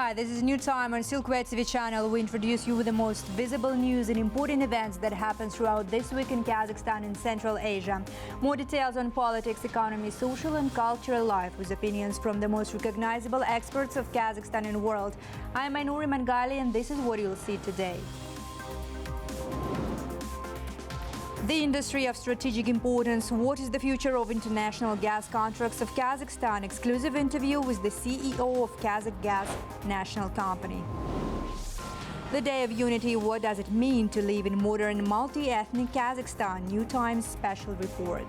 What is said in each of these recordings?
Hi, this is New Time on Silkway TV channel. We introduce you with the most visible news and important events that happen throughout this week in Kazakhstan and Central Asia. More details on politics, economy, social and cultural life with opinions from the most recognizable experts of Kazakhstan and world. I'm Arman Babayan and this is what you'll see today. The industry of strategic importance. What is the future of international gas contracts of Kazakhstan? Exclusive interview with the CEO of Kazakh Gas National Company. The Day of Unity. What does it mean to live in modern multi-ethnic Kazakhstan? New Times special report.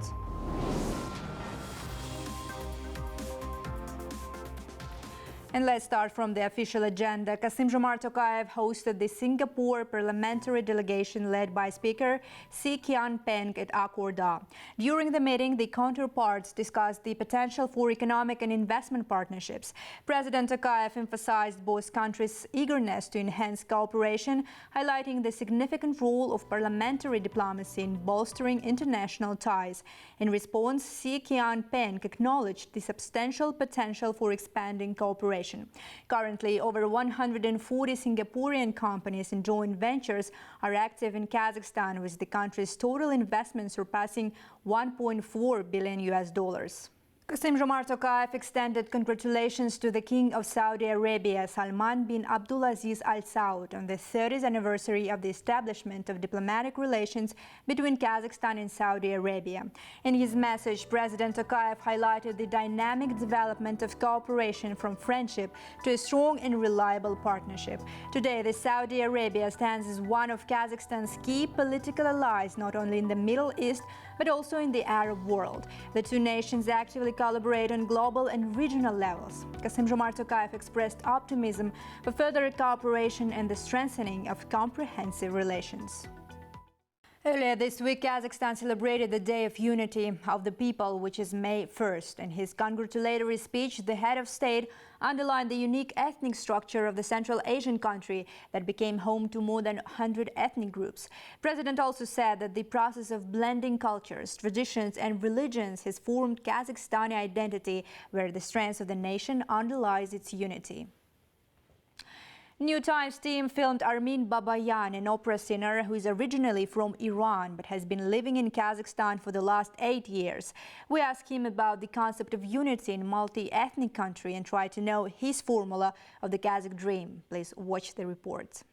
And let's start from the official agenda. Kassym-Jomart Tokayev hosted the Singapore parliamentary delegation led by Speaker Si Peng at Akorda. During the meeting, the counterparts discussed the potential for economic and investment partnerships. President Tokayev emphasized both countries' eagerness to enhance cooperation, highlighting the significant role of parliamentary diplomacy in bolstering international ties. In response, Si Peng acknowledged the substantial potential for expanding cooperation. Currently, over 140 Singaporean companies and joint ventures are active in Kazakhstan, with the country's total investment surpassing $1.4 billion. Kassym-Jomart Tokayev extended congratulations to the King of Saudi Arabia, Salman bin Abdulaziz Al Saud, on the 30th anniversary of the establishment of diplomatic relations between Kazakhstan and Saudi Arabia. In his message, President Tokayev highlighted the dynamic development of cooperation from friendship to a strong and reliable partnership. Today, the Saudi Arabia stands as one of Kazakhstan's key political allies, not only in the Middle East, but also in the Arab world. The two nations actively collaborate on global and regional levels. Kassym-Jomart Tokayev expressed optimism for further cooperation and the strengthening of comprehensive relations. Earlier this week, Kazakhstan celebrated the Day of Unity of the People, which is May 1st. In his congratulatory speech, the head of state underlined the unique ethnic structure of the Central Asian country that became home to more than 100 ethnic groups. President also said that the process of blending cultures, traditions and religions has formed Kazakhstani identity, where the strength of the nation underlies its unity. New Times team filmed Arman Babayan, an opera singer who is originally from Iran but has been living in Kazakhstan for the last 8 years. We asked him about the concept of unity in a multi-ethnic country and try to know his formula of the Kazakh dream. Please watch the report.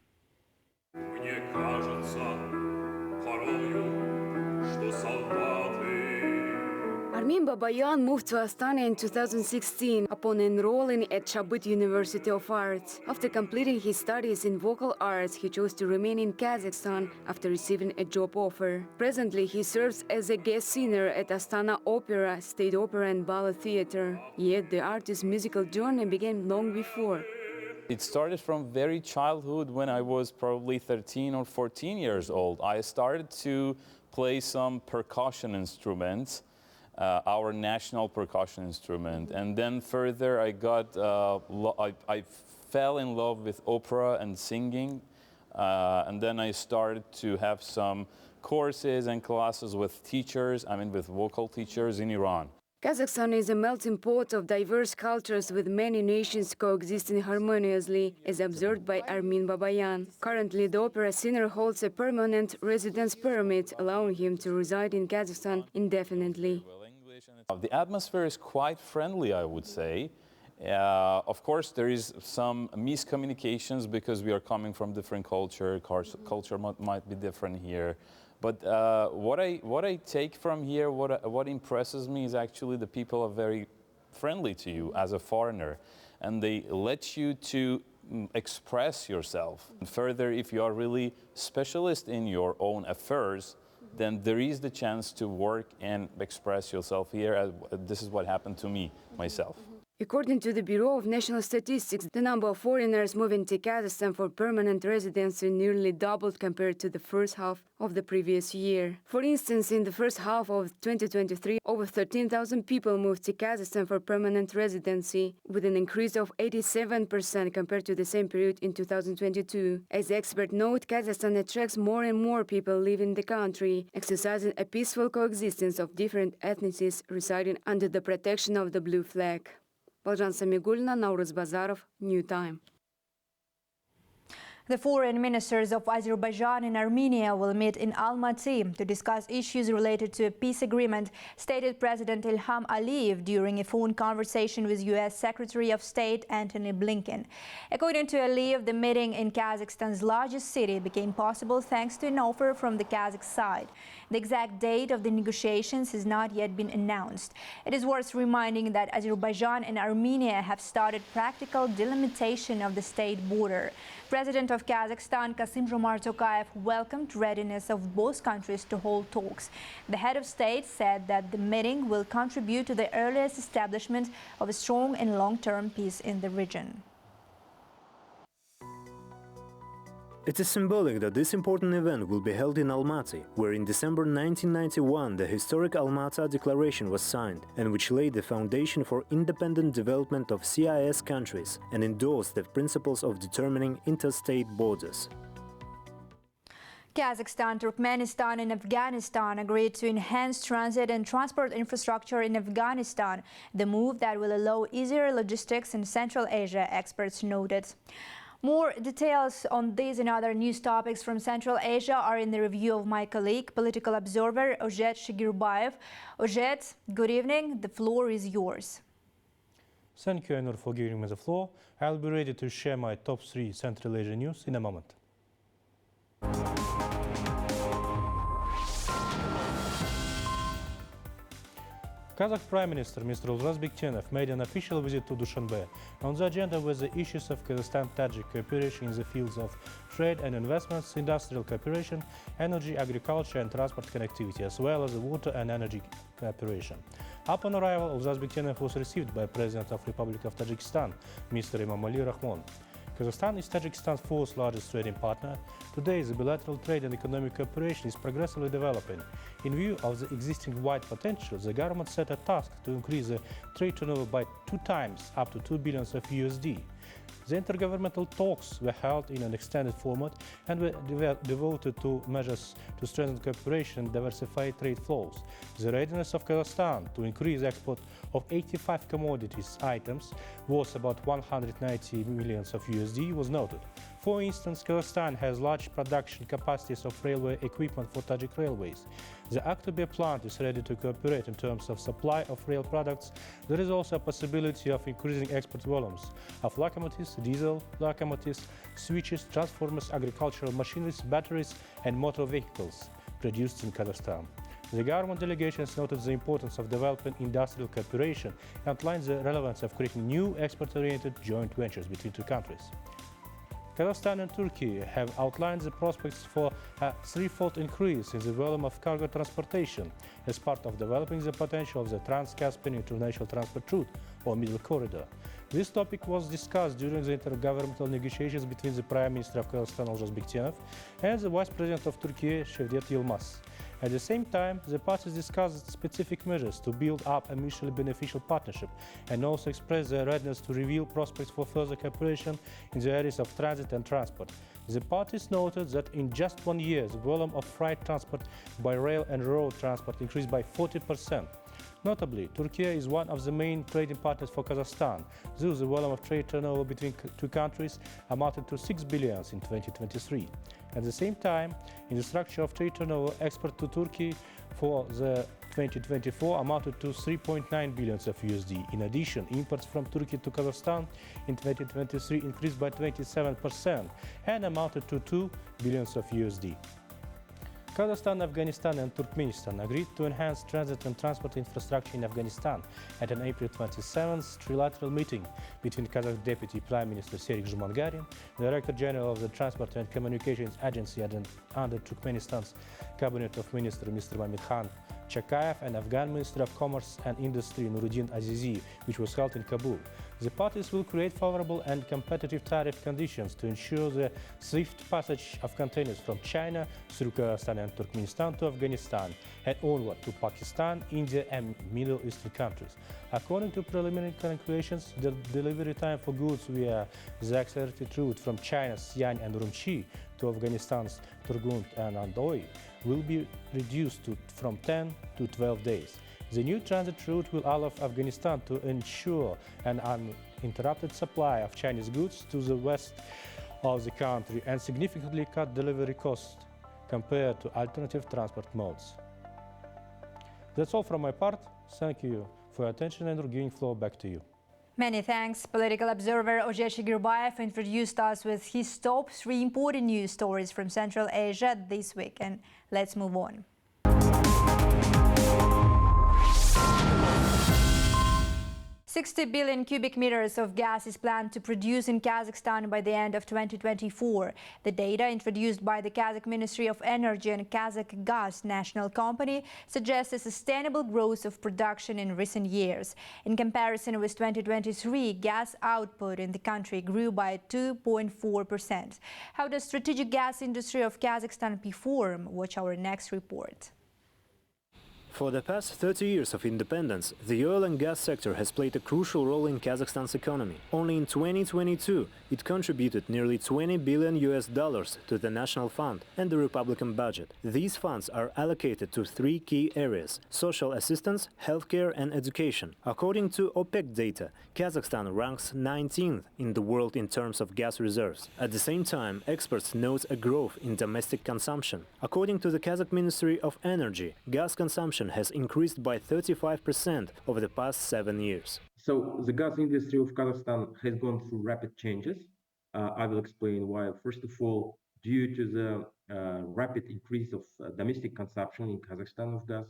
Arman Babayan moved to Astana in 2016 upon enrolling at Chabut University of Arts. After completing his studies in vocal arts, he chose to remain in Kazakhstan after receiving a job offer. Presently, he serves as a guest singer at Astana Opera, State Opera and Ballet Theatre. Yet the artist's musical journey began long before. It started from very childhood when I was probably 13 or 14 years old. I started to play some percussion instruments. Our national percussion instrument, and then further I fell in love with opera and singing, and then I started to have some courses and classes with teachers, with vocal teachers in Iran. Kazakhstan is a melting pot of diverse cultures with many nations coexisting harmoniously, as observed by Arman Babayan. Currently, the opera singer holds a permanent residence permit, allowing him to reside in Kazakhstan indefinitely. The atmosphere is quite friendly, I would say. Of course, there is some miscommunications because we are coming from different culture. Culture might be different here. But what I take from here, what impresses me is actually the people are very friendly to you as a foreigner, and they let you to express yourself. And further, if you are really specialist in your own affairs, then there is the chance to work and express yourself here. This is what happened to me, myself. According to the Bureau of National Statistics, the number of foreigners moving to Kazakhstan for permanent residency nearly doubled compared to the first half of the previous year. For instance, in the first half of 2023, over 13,000 people moved to Kazakhstan for permanent residency, with an increase of 87% compared to the same period in 2022. As experts note, Kazakhstan attracts more and more people living in the country, exercising a peaceful coexistence of different ethnicities residing under the protection of the blue flag. Baljan Samigulna, Nauruz Bazarov, New Time. The foreign ministers of Azerbaijan and Armenia will meet in Almaty to discuss issues related to a peace agreement, stated President Ilham Aliyev during a phone conversation with U.S. Secretary of State Antony Blinken. According to Aliyev, the meeting in Kazakhstan's largest city became possible thanks to an offer from the Kazakh side. The exact date of the negotiations has not yet been announced. It is worth reminding that Azerbaijan and Armenia have started practical delimitation of the state border. President of Kazakhstan, Kassym-Jomart Tokayev, welcomed readiness of both countries to hold talks. The head of state said that the meeting will contribute to the earliest establishment of a strong and long-term peace in the region. It is symbolic that this important event will be held in Almaty, where in December 1991 the historic Almaty Declaration was signed, and which laid the foundation for independent development of CIS countries and endorsed the principles of determining interstate borders. Kazakhstan, Turkmenistan and Afghanistan agreed to enhance transit and transport infrastructure in Afghanistan, the move that will allow easier logistics in Central Asia, experts noted. More details on these and other news topics from Central Asia are in the review of my colleague, political observer Ozhet Shigirbayev. Ozhet, good evening. The floor is yours. Thank you, Ainur, for giving me the floor. I'll be ready to share my top 3 Central Asia news in a moment. Kazakh Prime Minister Mr. Uzbekistan made an official visit to Dushanbe. On the agenda were the issues of Kazakhstan-Tajik cooperation in the fields of trade and investments, industrial cooperation, energy, agriculture and transport connectivity, as well as water and energy cooperation. Upon arrival, Uzbekistan was received by President of Republic of Tajikistan, Mr. Emomali Rahmon. Kazakhstan is Tajikistan's 4th largest trading partner. Today, the bilateral trade and economic cooperation is progressively developing. In view of the existing wide potential, the government set a task to increase the trade turnover by 2 times, up to $2 billion of USD. The intergovernmental talks were held in an extended format and were devoted to measures to strengthen cooperation and diversify trade flows. The readiness of Kazakhstan to increase export of 85 commodities items worth about 190 million of USD was noted. For instance, Kazakhstan has large production capacities of railway equipment for Tajik railways. The Aktubia plant is ready to cooperate in terms of supply of rail products. There is also a possibility of increasing export volumes of locomotives, diesel locomotives, switches, transformers, agricultural machineries, batteries and motor vehicles produced in Kazakhstan. The government delegations noted the importance of developing industrial cooperation and outlined the relevance of creating new export-oriented joint ventures between 2 countries. Kazakhstan and Turkey have outlined the prospects for a 3-fold increase in the volume of cargo transportation as part of developing the potential of the Trans-Caspian International Transport Route, or Middle Corridor. This topic was discussed during the intergovernmental negotiations between the Prime Minister of Kazakhstan, Uzbekistan, and the Vice President of Turkey, Şevket Yılmaz. At the same time, the parties discussed specific measures to build up a mutually beneficial partnership and also expressed their readiness to reveal prospects for further cooperation in the areas of transit and transport. The parties noted that in just 1 year, the volume of freight transport by rail and road transport increased by 40%. Notably, Turkey is one of the main trading partners for Kazakhstan. Thus, the volume of trade turnover between 2 countries amounted to 6 billion in 2023. At the same time, in the structure of trade turnover, export to Turkey for the 2024 amounted to 3.9 billion of USD. In addition, imports from Turkey to Kazakhstan in 2023 increased by 27% and amounted to 2 billion of USD. Kazakhstan, Afghanistan and Turkmenistan agreed to enhance transit and transport infrastructure in Afghanistan at an April 27th trilateral meeting between Kazakh Deputy Prime Minister Serik Zhumangarin, Director General of the Transport and Communications Agency under Turkmenistan's Cabinet of Ministers Mr. Mamedkhan Chakayev and Afghan Minister of Commerce and Industry Nuruddin Azizi, which was held in Kabul. The parties will create favorable and competitive tariff conditions to ensure the swift passage of containers from China through Kazakhstan and Turkmenistan to Afghanistan and onward to Pakistan, India and Middle Eastern countries. According to preliminary calculations, the delivery time for goods via the accelerated route from China's Xi'an and Urumqi to Afghanistan's Turgut and Andoy will be reduced from 10 to 12 days. The new transit route will allow Afghanistan to ensure an uninterrupted supply of Chinese goods to the west of the country and significantly cut delivery costs compared to alternative transport modes. That's all from my part. Thank you for your attention and giving floor back to you. Many thanks. Political observer Ojeshi Girbayev introduced us with his top 3 important news stories from Central Asia this week. And let's move on. 60 billion cubic meters of gas is planned to produce in Kazakhstan by the end of 2024. The data introduced by the Kazakh Ministry of Energy and Kazakh Gas national company suggests a sustainable growth of production in recent years. In comparison with 2023, gas output in the country grew by 2.4%. How does strategic gas industry of Kazakhstan perform? Watch our next report. For the past 30 years of independence, the oil and gas sector has played a crucial role in Kazakhstan's economy. Only in 2022, it contributed nearly $20 billion to the national fund and the Republican budget. These funds are allocated to 3 key areas: social assistance, healthcare and education. According to OPEC data, Kazakhstan ranks 19th in the world in terms of gas reserves. At the same time, experts note a growth in domestic consumption. According to the Kazakh Ministry of Energy, gas consumption has increased by 35% over the past 7 years. So the gas industry of Kazakhstan has gone through rapid changes. I will explain why. First of all, due to the rapid increase of domestic consumption in Kazakhstan of gas,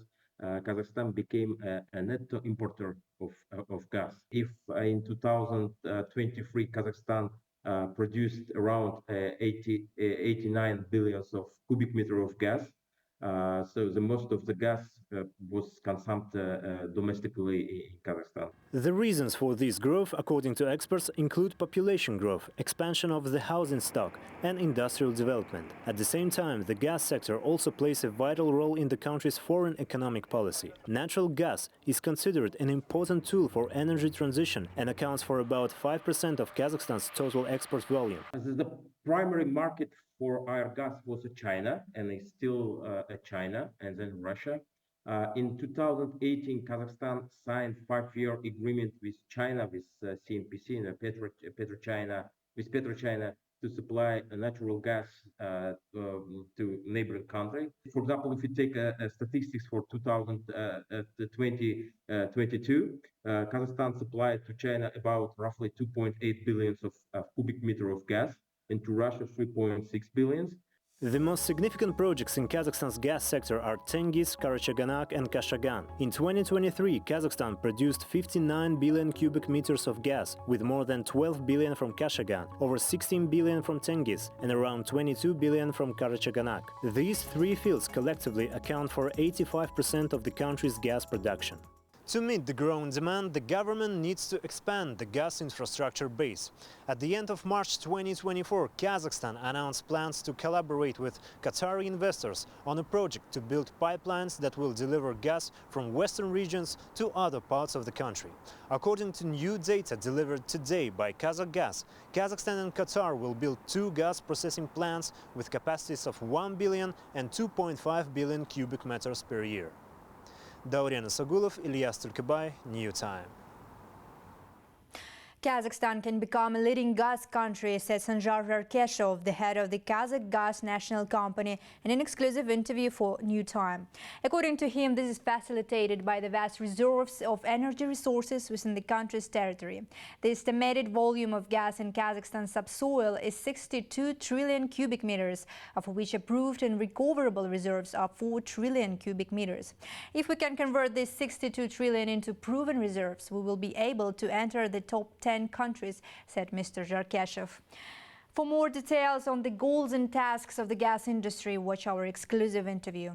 Kazakhstan became a net importer of gas. If in 2023 Kazakhstan produced around 89 billion of cubic meter of gas, so the most of the gas was consumed domestically in Kazakhstan. The reasons for this growth, according to experts, include population growth, expansion of the housing stock, and industrial development. At the same time, the gas sector also plays a vital role in the country's foreign economic policy. Natural gas is considered an important tool for energy transition and accounts for about 5% of Kazakhstan's total export volume. The primary market for our gas was China, and it's still China, and then Russia. In 2018, Kazakhstan signed 5-year agreement with China, with CNPC and PetroChina to supply natural gas to neighboring country. For example, if you take statistics for 2022, Kazakhstan supplied to China about roughly 2.8 billion of cubic meter of gas, and to Russia 3.6 billion. The most significant projects in Kazakhstan's gas sector are Tengiz, Karachaganak and Kashagan. In 2023, Kazakhstan produced 59 billion cubic meters of gas, with more than 12 billion from Kashagan, over 16 billion from Tengiz, and around 22 billion from Karachaganak. These 3 fields collectively account for 85% of the country's gas production. To meet the growing demand, the government needs to expand the gas infrastructure base. At the end of March 2024, Kazakhstan announced plans to collaborate with Qatari investors on a project to build pipelines that will deliver gas from western regions to other parts of the country. According to new data delivered today by Kazakh Gas, Kazakhstan and Qatar will build 2 gas processing plants with capacities of 1 billion and 2.5 billion cubic meters per year. Daurian Sagulov, Ilyas Tulkabay, New Time. Kazakhstan can become a leading gas country, said Sanjar Zarkeshov, the head of the Kazakh Gas national company, in an exclusive interview for New Time. According to him, this is facilitated by the vast reserves of energy resources within the country's territory. The estimated volume of gas in Kazakhstan's subsoil is 62 trillion cubic meters, of which approved and recoverable reserves are 4 trillion cubic meters. If we can convert this 62 trillion into proven reserves, we will be able to enter the top 10 countries, said Mr. Zarkeshov. For more details on the goals and tasks of the gas industry, watch our exclusive interview.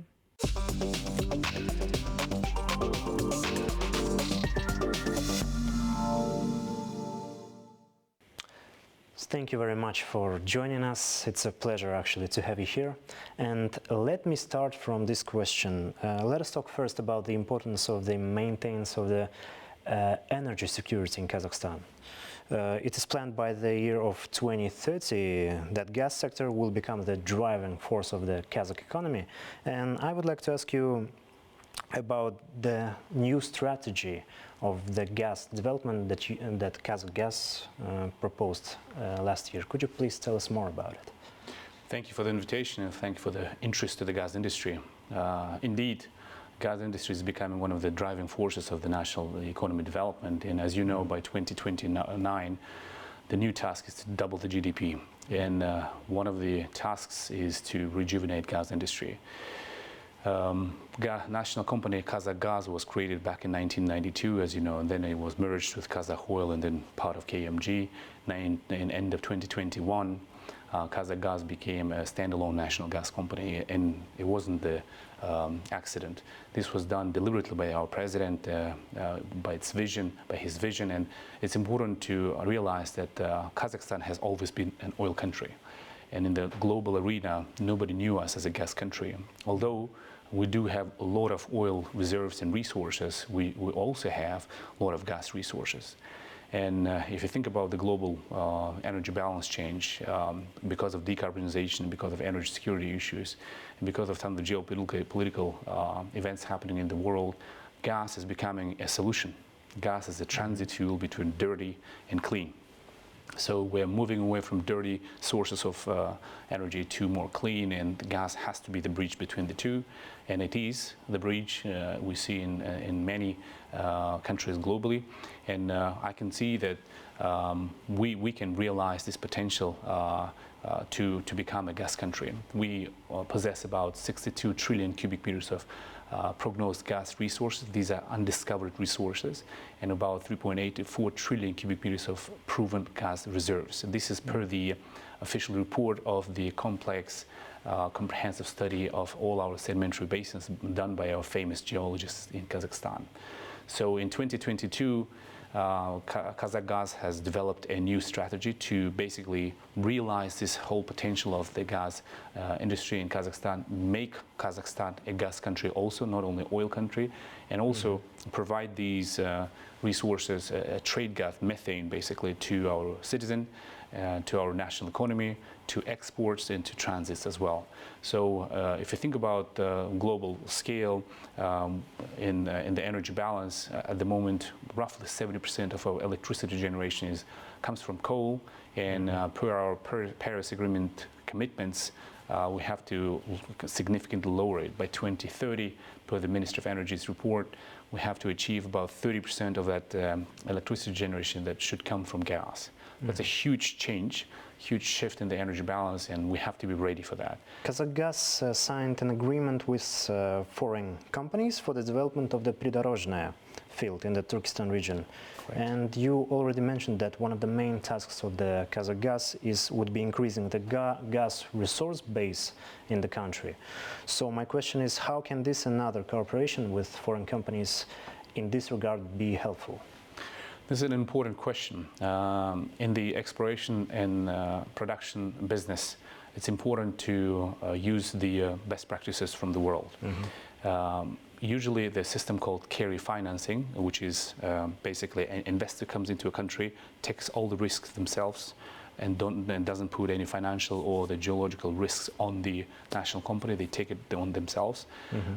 Thank you very much for joining us. It's a pleasure actually to have you here. And let me start from this question. Let us talk first about the importance of the maintenance of the energy security in Kazakhstan. It is planned by the year of 2030 that gas sector will become the driving force of the Kazakh economy. And I would like to ask you, about the new strategy of the gas development that Kazakhstan proposed last year. Could you please tell us more about it? Thank you for the invitation and thank you for the interest to the gas industry. Indeed, gas industry is becoming one of the driving forces of the national economy development, and as you know, by 2029 the new task is to double the GDP, and one of the tasks is to rejuvenate gas industry. National company Kazakh was created back in 1992, as you know, and then it was merged with Kazakh Oil and then part of KMG. In end of 2021, Kazakh became a standalone national gas company, and it wasn't the accident. This was done deliberately by our president, by his vision, and it's important to realize that Kazakhstan has always been an oil country. And in the global arena, nobody knew us as a gas country. Although we do have a lot of oil reserves and resources, we also have a lot of gas resources. And if you think about the global energy balance change, because of decarbonization, because of energy security issues, and because of some of the geopolitical events happening in the world, gas is becoming a solution. Gas is a transit fuel between dirty and clean. So we're moving away from dirty sources of energy to more clean, and gas has to be the bridge between the two, and it is the bridge we see in many countries globally, and I can see that we can realize this potential to become a gas country. We possess about 62 trillion cubic meters of prognosed gas resources. These are undiscovered resources, and about 3.8 to 4 trillion cubic meters of proven gas reserves. And this is per the official report of the complex comprehensive study of all our sedimentary basins done by our famous geologists in Kazakhstan. So in 2022, Kazakh has developed a new strategy to basically realize this whole potential of the gas industry in Kazakhstan, make Kazakhstan a gas country also, not only oil country, and also provide these resources, trade gas, methane basically, to our citizen, to our national economy, to exports and to transits as well. So if you think about the global scale in the energy balance, at the moment, roughly 70% of our electricity generation comes from coal, and per our Paris Agreement commitments, we have to significantly lower it. By 2030, per the Ministry of Energy's report, we have to achieve about 30% of that electricity generation that should come from gas. That's a huge change, huge shift in the energy balance, and we have to be ready for that. Kazakhstan signed an agreement with foreign companies for the development of the Pridorozhная field in the Turkestan region. Right. And you already mentioned that one of the main tasks of the Kazakhstan would be increasing the gas resource base in the country. So my question is, how can this and other cooperation with foreign companies in this regard be helpful? This is an important question. In the exploration and production business, it's important to use the best practices from the world. Usually the system called carry financing, which is basically an investor comes into a country, takes all the risks themselves, and doesn't put any financial or the geological risks on the national company. They take it on themselves.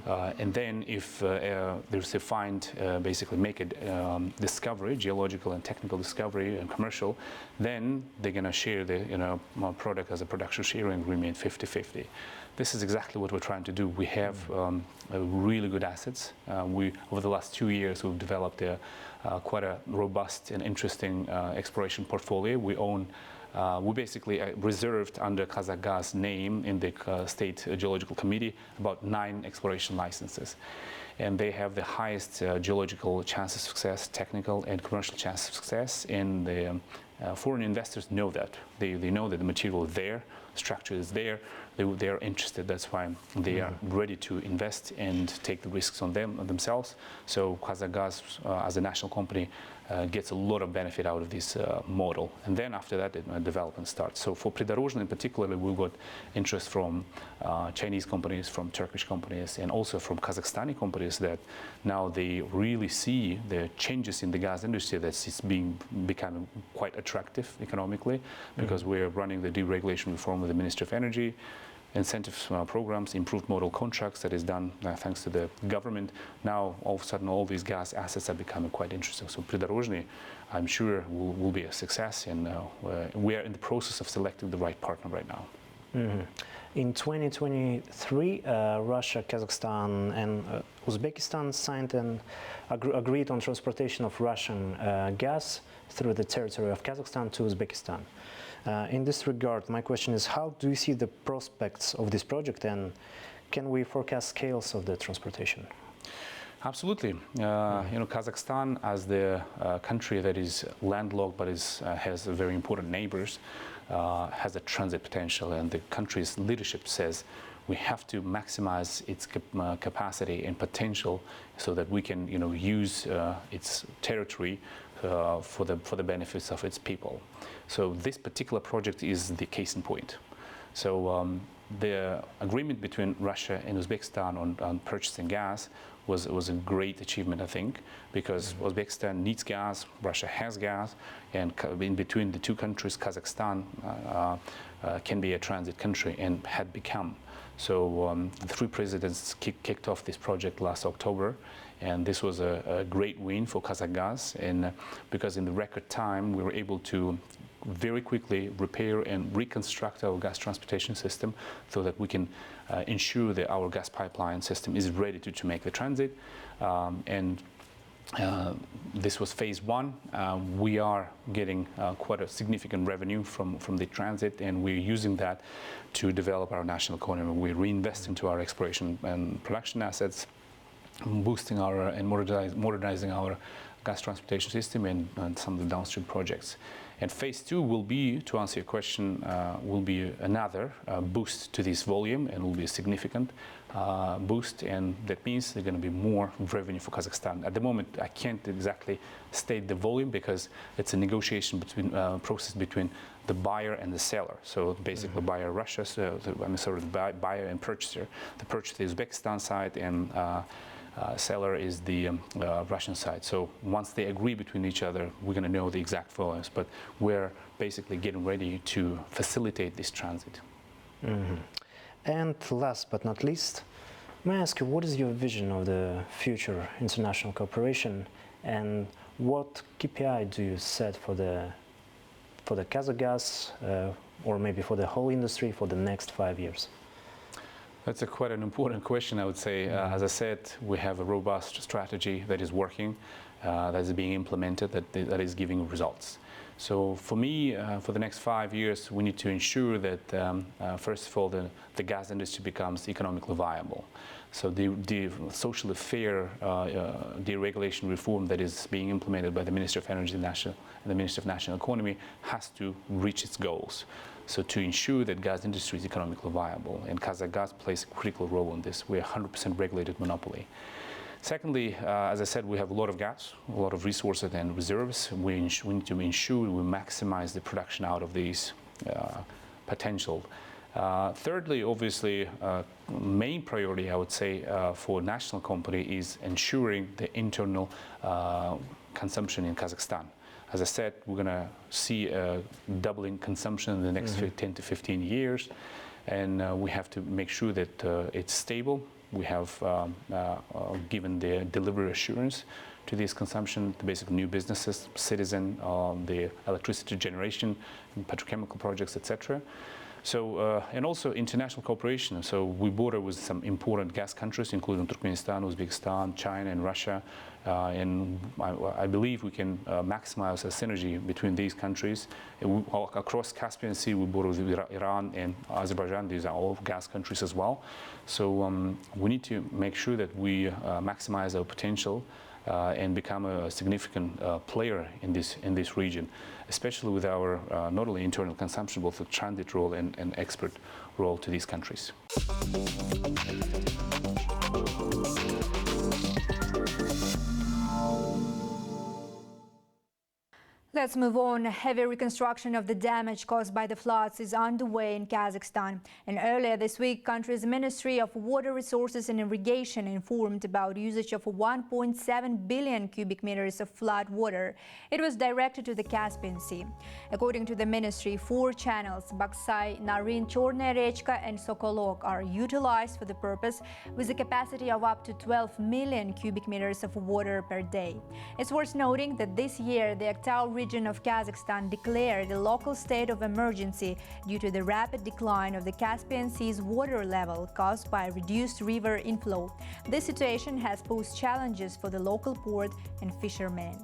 And then if there's a find, basically make a discovery, geological and technical discovery and commercial, then they're going to share the product as a production sharing agreement 50-50. This is exactly what we're trying to do. We have really good assets. Over the last 2 years, we've developed quite a robust and interesting exploration portfolio. We basically reserved under Kazakh name in the State Geological Committee about 9 exploration licenses. And they have the highest geological chance of success, technical and commercial chance of success. And the foreign investors know that. They know that the material is there, structure is there. They are interested. That's why they are ready to invest and take the risks on themselves. So Kazakh as a national company gets a lot of benefit out of this model. And then after that, development starts. So for Pridorozhny in particular, we've got interest from Chinese companies, from Turkish companies, and also from Kazakhstani companies that now they really see the changes in the gas industry that's becoming quite attractive economically, because we're running the deregulation reform with the Ministry of Energy. incentive programs, improved model contracts that is done thanks to the government. Now, all of a sudden, all these gas assets are becoming quite interesting. So Pridorozhny, I'm sure, will be a success, and we are in the process of selecting the right partner right now. In 2023, Russia, Kazakhstan, and Uzbekistan signed and agreed on transportation of Russian gas through the territory of Kazakhstan to Uzbekistan. In this regard, my question is, how do you see the prospects of this project, and can we forecast scales of the transportation? Absolutely. Kazakhstan, as the country that is landlocked but has very important neighbors, has a transit potential, and the country's leadership says we have to maximize its capacity and potential so that we can, use its territory for the benefits of its people. So this particular project is the case in point. So the agreement between Russia and Uzbekistan on purchasing gas was a great achievement, I think, because Uzbekistan needs gas, Russia has gas, and in between the two countries, Kazakhstan can be a transit country and had become. So the three presidents kicked off this project last October, and this was a great win for Kazakhgas, and because in the record time we were able to very quickly repair and reconstruct our gas transportation system so that we can ensure that our gas pipeline system is ready to make the transit. This was phase one. We are getting quite a significant revenue from the transit, and we're using that to develop our national economy. We reinvest into our exploration and production assets, boosting our and modernizing our gas transportation system and some of the downstream projects. And phase two will be, to answer your question, will be another boost to this volume, and will be a significant boost, and that means there's going to be more revenue for Kazakhstan. At the moment, I can't exactly state the volume because it's a negotiation process between the buyer and the seller. So basically, buyer Russia, the buyer and purchaser. The purchaser is Uzbekistan side, and seller is the Russian side. So once they agree between each other, we're going to know the exact volumes, but we're basically getting ready to facilitate this transit. And last but not least, may I ask you, what is your vision of the future international cooperation, and what KPI do you set for the Kazakhgas, or maybe for the whole industry for the next 5 years? That's quite an important question, I would say. As I said, we have a robust strategy that is working, that is being implemented, that is giving results. So for me, for the next 5 years, we need to ensure that, first of all, the gas industry becomes economically viable. So the socially fair deregulation reform that is being implemented by the Minister of Energy and the Minister of National Economy has to reach its goals. So to ensure that gas industry is economically viable, and Kazakhgas plays a critical role in this. We're a 100% regulated monopoly. Secondly, as I said, we have a lot of gas, a lot of resources and reserves. We need to ensure we maximize the production out of these potential. Thirdly, obviously, main priority, I would say, for national company is ensuring the internal consumption in Kazakhstan. As I said, we're going to see a doubling consumption in the next 10 to 15 years, and we have to make sure that it's stable. We have given the delivery assurance to this consumption, the basic new businesses, citizen, the electricity generation, petrochemical projects, etc. So, and also international cooperation. So we border with some important gas countries, including Turkmenistan, Uzbekistan, China, and Russia. And I believe we can maximize a synergy between these countries. Across Caspian Sea, we border with Iran and Azerbaijan. These are all gas countries as well. So we need to make sure that we maximize our potential and become a significant player in this region, especially with our not only internal consumption, but the transit role and export role to these countries. Let's move on. Heavy reconstruction of the damage caused by the floods is underway in Kazakhstan. And earlier this week, country's Ministry of Water Resources and Irrigation informed about usage of 1.7 billion cubic meters of flood water. It was directed to the Caspian Sea. According to the ministry, 4 channels, Baksay, Narin, Chorная Rechka and Sokolok, are utilized for the purpose with a capacity of up to 12 million cubic meters of water per day. It's worth noting that this year, the Aktau region of Kazakhstan declared a local state of emergency due to the rapid decline of the Caspian Sea's water level caused by reduced river inflow. This situation has posed challenges for the local port and fishermen.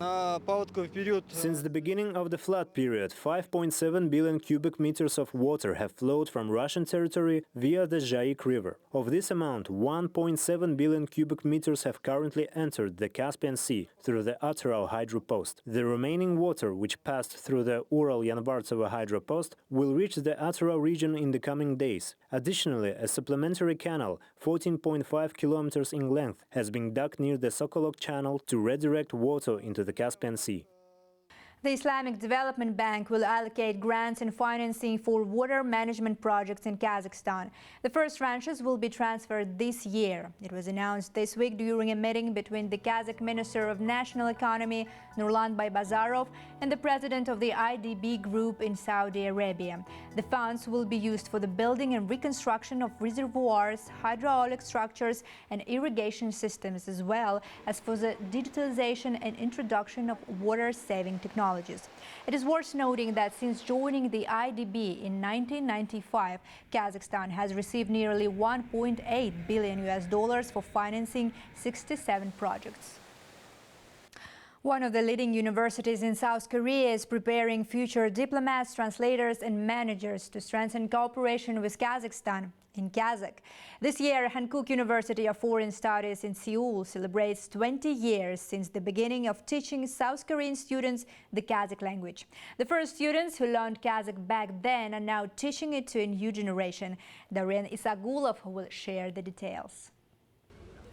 Since the beginning of the flood period, 5.7 billion cubic meters of water have flowed from Russian territory via the Zhaik River. Of this amount, 1.7 billion cubic meters have currently entered the Caspian Sea through the Atyrau hydro post. The remaining water, which passed through the Ural-Yanbartsovo hydro post, will reach the Atyrau region in the coming days. Additionally, a supplementary canal, 14.5 kilometers in length, has been dug near the Sokolok channel to redirect water into the Caspian Sea. The Islamic Development Bank will allocate grants and financing for water management projects in Kazakhstan. The first tranches will be transferred this year. It was announced this week during a meeting between the Kazakh Minister of National Economy, Nurlan Baybazarov, and the president of the IDB Group in Saudi Arabia. The funds will be used for the building and reconstruction of reservoirs, hydraulic structures, and irrigation systems, as well as for the digitalization and introduction of water-saving technologies. It is worth noting that since joining the IDB in 1995, Kazakhstan has received nearly $1.8 billion for financing 67 projects. One of the leading universities in South Korea is preparing future diplomats, translators, and managers to strengthen cooperation with Kazakhstan in Kazakh. This year, Hankuk University of Foreign Studies in Seoul celebrates 20 years since the beginning of teaching South Korean students the Kazakh language. The first students who learned Kazakh back then are now teaching it to a new generation. Darren Isagulov will share the details.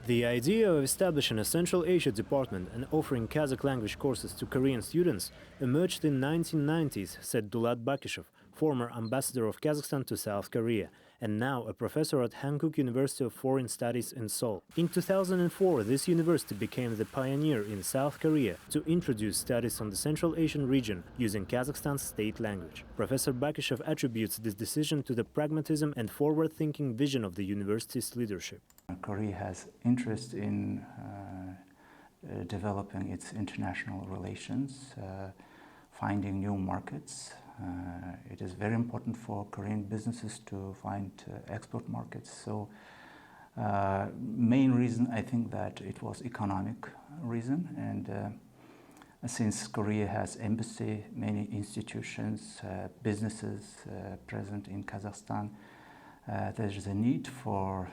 The idea of establishing a Central Asia department and offering Kazakh language courses to Korean students emerged in the 1990s, said Dulat Bakishov, former ambassador of Kazakhstan to South Korea, and now a professor at Hankuk University of Foreign Studies in Seoul. In 2004, this university became the pioneer in South Korea to introduce studies on the Central Asian region using Kazakhstan's state language. Professor Bakishov attributes this decision to the pragmatism and forward-thinking vision of the university's leadership. Korea has interest in developing its international relations, finding new markets. It is very important for Korean businesses to find export markets. So, main reason, I think that it was economic reason, and since Korea has embassy, many institutions, businesses present in Kazakhstan, there is a need for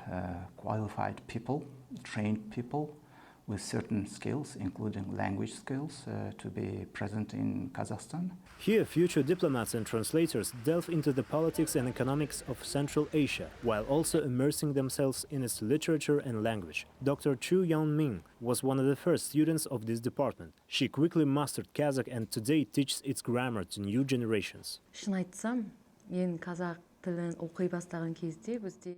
qualified people, trained people with certain skills, including language skills, to be present in Kazakhstan. Here, future diplomats and translators delve into the politics and economics of Central Asia, while also immersing themselves in its literature and language. Dr. Chu Yeon-min was one of the first students of this department. She quickly mastered Kazakh and today teaches its grammar to new generations.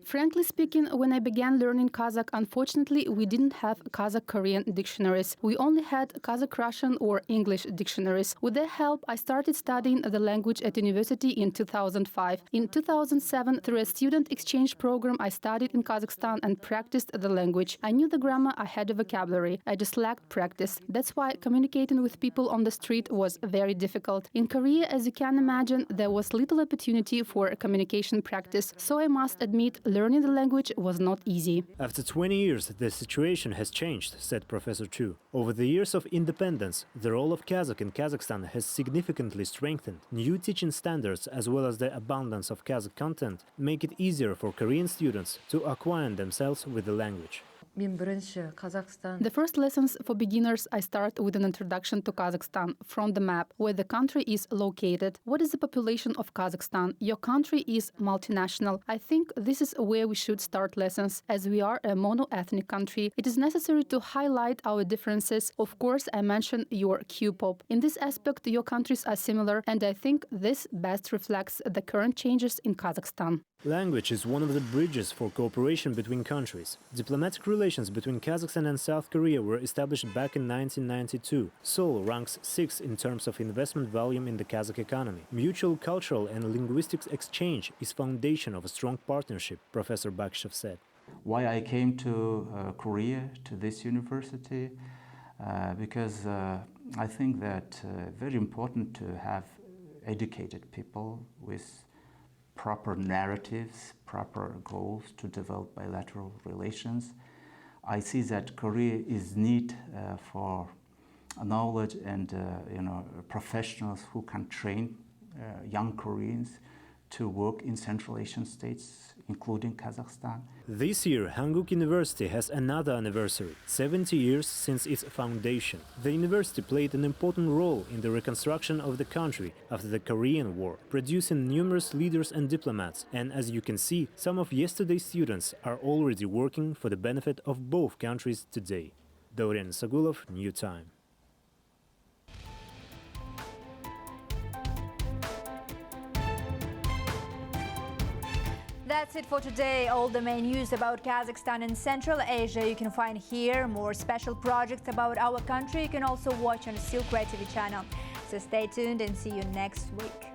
Frankly speaking, when I began learning Kazakh, unfortunately, we didn't have Kazakh-Korean dictionaries. We only had Kazakh-Russian or English dictionaries. With their help, I started studying the language at university in 2005. In 2007, through a student exchange program, I studied in Kazakhstan and practiced the language. I knew the grammar, I had a vocabulary. I just lacked practice. That's why communicating with people on the street was very difficult. In Korea, as you can imagine, there was little opportunity for communication practice, so I must admit learning the language was not easy. After 20 years, the situation has changed, said Professor Chu. Over the years of independence, the role of Kazakh in Kazakhstan has significantly strengthened. New teaching standards, as well as the abundance of Kazakh content, make it easier for Korean students to acquaint themselves with the language. The first lessons for beginners, I start with an introduction to Kazakhstan from the map, where the country is located. What is the population of Kazakhstan? Your country is multinational. I think this is where we should start lessons. As we are a mono-ethnic country, it is necessary to highlight our differences. Of course, I mentioned your Q-pop. In this aspect, your countries are similar, and I think this best reflects the current changes in Kazakhstan. Language is one of the bridges for cooperation between countries. Diplomatic relations between Kazakhstan and South Korea were established back in 1992. Seoul ranks 6th in terms of investment volume in the Kazakh economy. Mutual cultural and linguistic exchange is foundation of a strong partnership, Professor Bakshev said. Why I came to Korea, to this university, because I think that very important to have educated people with proper narratives, proper goals to develop bilateral relations. I see that Korea is need for knowledge and professionals who can train young Koreans to work in Central Asian states, including Kazakhstan. This year, Hanguk University has another anniversary, 70 years since its foundation. The university played an important role in the reconstruction of the country after the Korean War, producing numerous leaders and diplomats. And as you can see, some of yesterday's students are already working for the benefit of both countries today. Dorian Sagulov, New Time. That's it for today. All the main news about Kazakhstan and Central Asia you can find here. More special projects about our country you can also watch on the Silk Red TV channel. So stay tuned and see you next week.